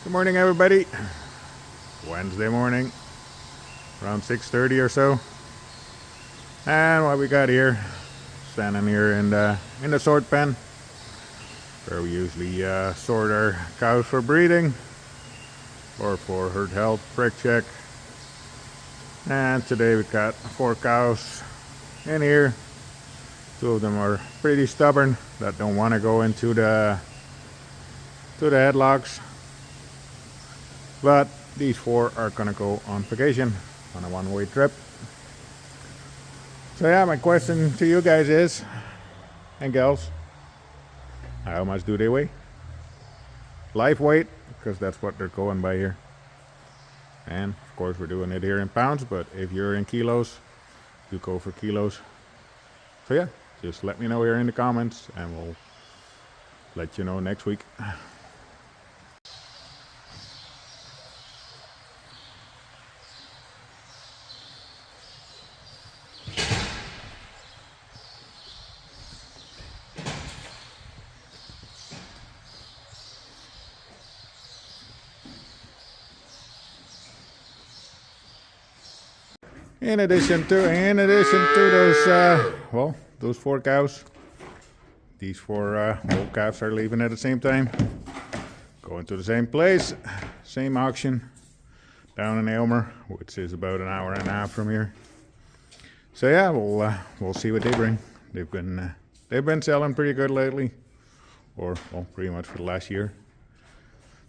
Good morning, everybody. Wednesday morning, around 6:30 or so. And what we got here, standing here in the sort pen, where we usually sort our cows for breeding or for herd health prick check. And today we got 4 cows in here. 2 of them are pretty stubborn, that don't want to go into the headlocks. But these 4 are gonna go on vacation on a one-way trip. So yeah, my question to you guys is, and gals, how much do they weigh? Live weight, because that's what they're going by here. And of course we're doing it here in pounds, but if you're in kilos, you go for kilos. So yeah, just let me know here in the comments and we'll let you know next week. In addition to those 4 cows, these 4 old calves are leaving at the same time, going to the same place, same auction down in Aylmer, which is about an hour and a half from here. So yeah, we'll see what they bring. They've been selling pretty good lately, or well, pretty much for the last year.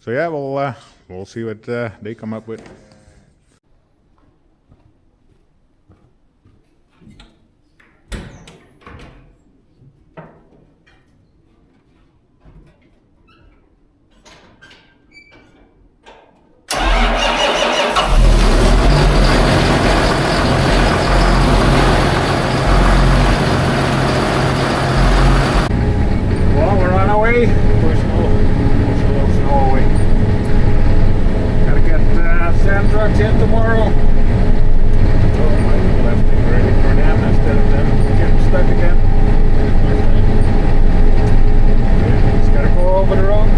So yeah, we'll see what they come up with. Push a little snow away. Gotta get sand trucks in tomorrow. Oh, my left thing ready for them instead of them getting stuck again. Just gotta go over the road.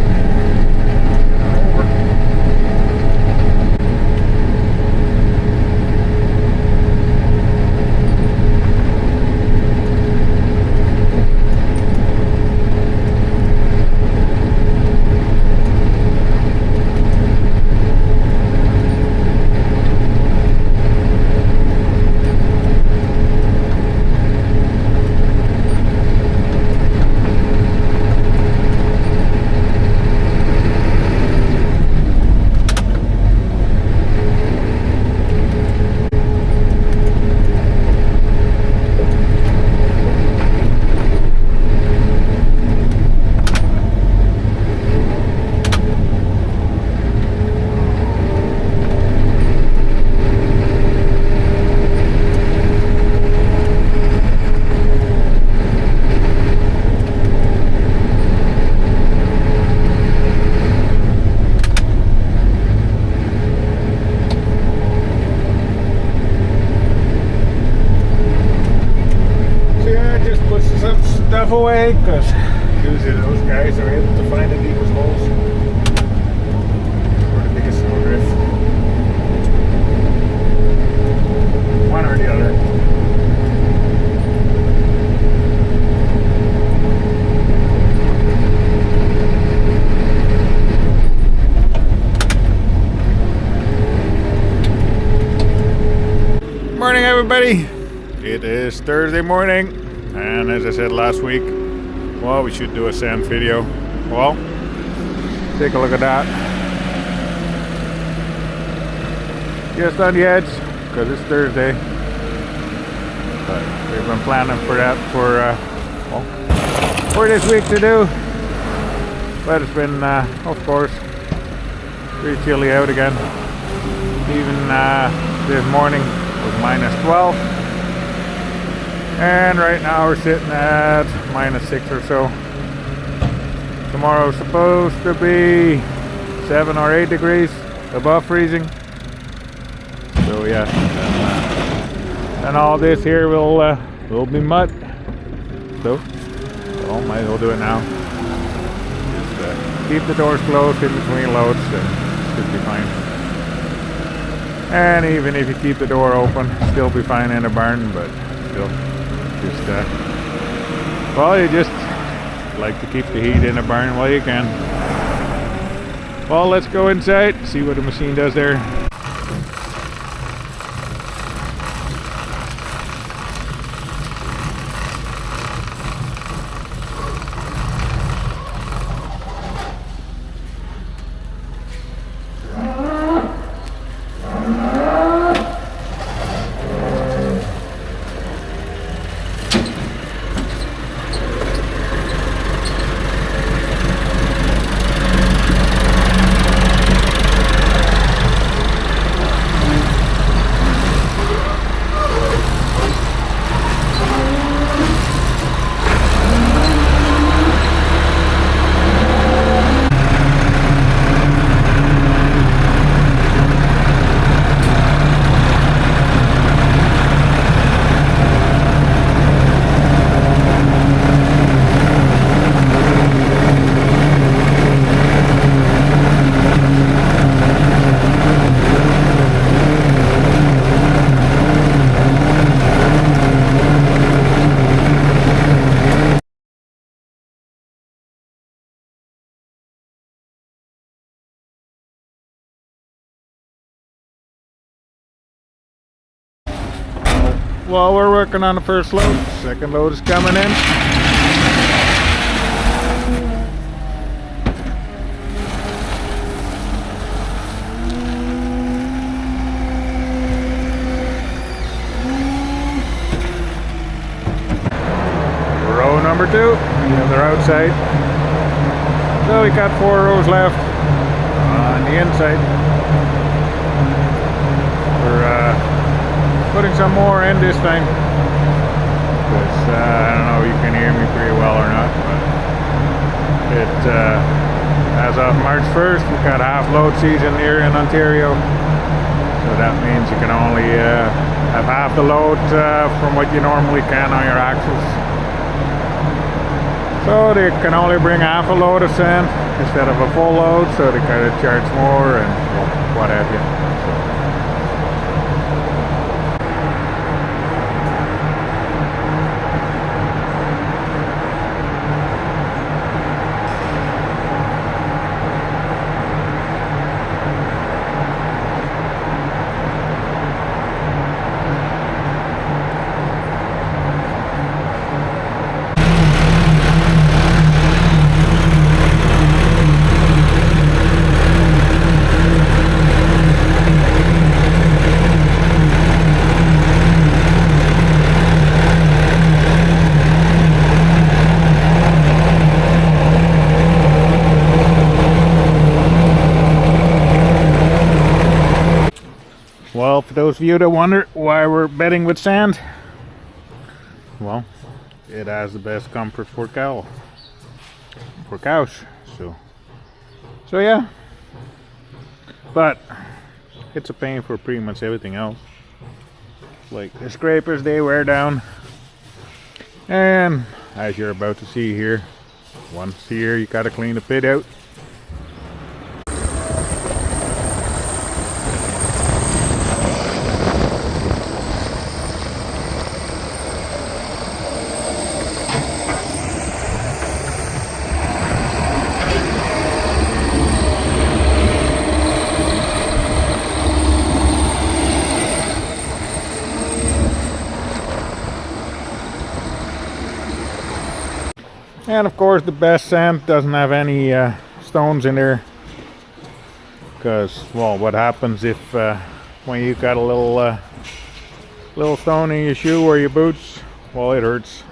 Stuff away, because usually those guys are able to find the deepest holes or the biggest snowdrift. One or the other. Morning, everybody. It is Thursday morning. And as I said last week, well, we should do a sand video. Well, take a look at that. Just on the edge, because it's Thursday. But we've been planning for that for this week to do. But it's been, of course, pretty chilly out again. Even this morning was -12. And right now we're sitting at -6 or so. Tomorrow's supposed to be 7 or 8 degrees above freezing. So yeah, and all this here will be mud. So might as well do it now. Just keep the doors closed in between loads. should be fine. And even if you keep the door open, still be fine in the barn, but still, just well, you just like to keep the heat in the barn while you can. Well, let's go inside, see what the machine does there. Well, we're working on the first load. Second load is coming in. Row number 2, the other outside. So we got 4 rows left on the inside. We're putting some more in this time, because I don't know if you can hear me pretty well or not, but it as of March 1st we got half load season here in Ontario, so that means you can only have half the load from what you normally can on your axles. So they can only bring half a load of sand instead of a full load, so they kind of charge more and what have you. Well, for those of you that wonder why we're bedding with sand, well, it has the best comfort for cows. So yeah, but it's a pain for pretty much everything else. Like the scrapers, they wear down, and as you're about to see here, once here you gotta clean the pit out. And of course the best sand doesn't have any stones in there, because, well, what happens if when you got a little stone in your shoe or your boots, well, it hurts.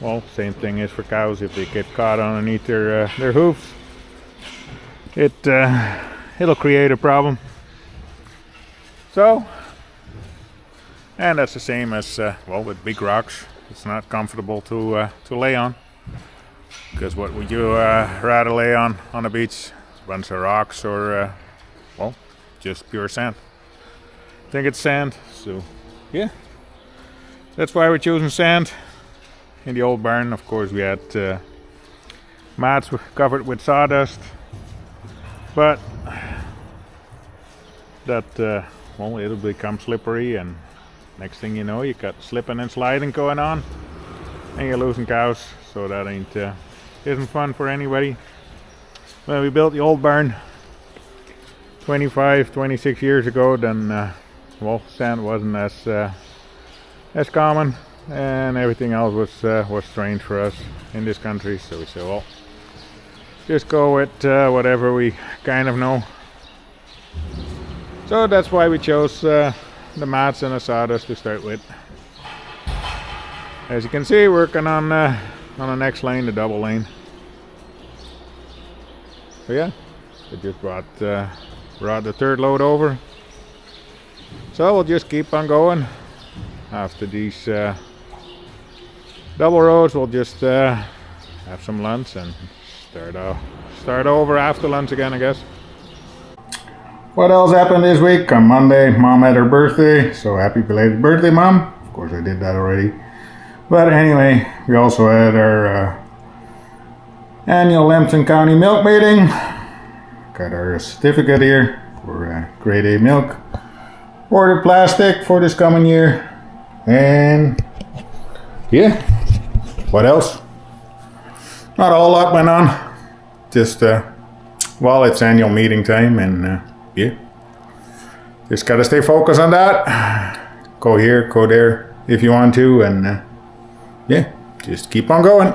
Well, same thing is for cows. If they get caught underneath their hoofs, it'll create a problem. So, and that's the same as well, with big rocks. It's not comfortable to lay on. Because what would you rather lay on the beach? A bunch of rocks or, well, just pure sand? I think it's sand, so yeah. That's why we're choosing sand. In the old barn, of course, we had mats covered with sawdust. But that well, it'll become slippery, and next thing you know, you got slipping and sliding going on, and you're losing cows. So that isn't fun for anybody. When we built the old barn 26 years ago, then well, sand wasn't as common, and everything else was strange for us in this country. So we said, well, just go with whatever we kind of know. So that's why we chose the mats and the sawdust to start with. As you can see, working on the next lane, the double lane. So yeah, we just brought the third load over. So we'll just keep on going. After these double roads, we'll just have some lunch and start over after lunch again, I guess. What else happened this week? On Monday, Mom had her birthday, so happy belated birthday, Mom. Of course, I did that already. But anyway, we also had our annual Lambton County milk meeting. Got our certificate here for grade A milk. Ordered plastic for this coming year. And yeah, what else? Not a whole lot went on. Just, well, it's annual meeting time, and yeah, just gotta stay focused on that. Go here, go there if you want to, and yeah, just keep on going.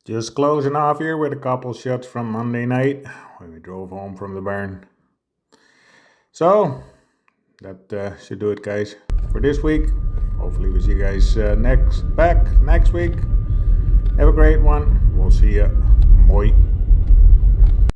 Just closing off here with a couple shots from Monday night when we drove home from the barn. So that should do it, guys, for this week. Hopefully we'll see you guys next week. Have a great one. We'll see you. Bye.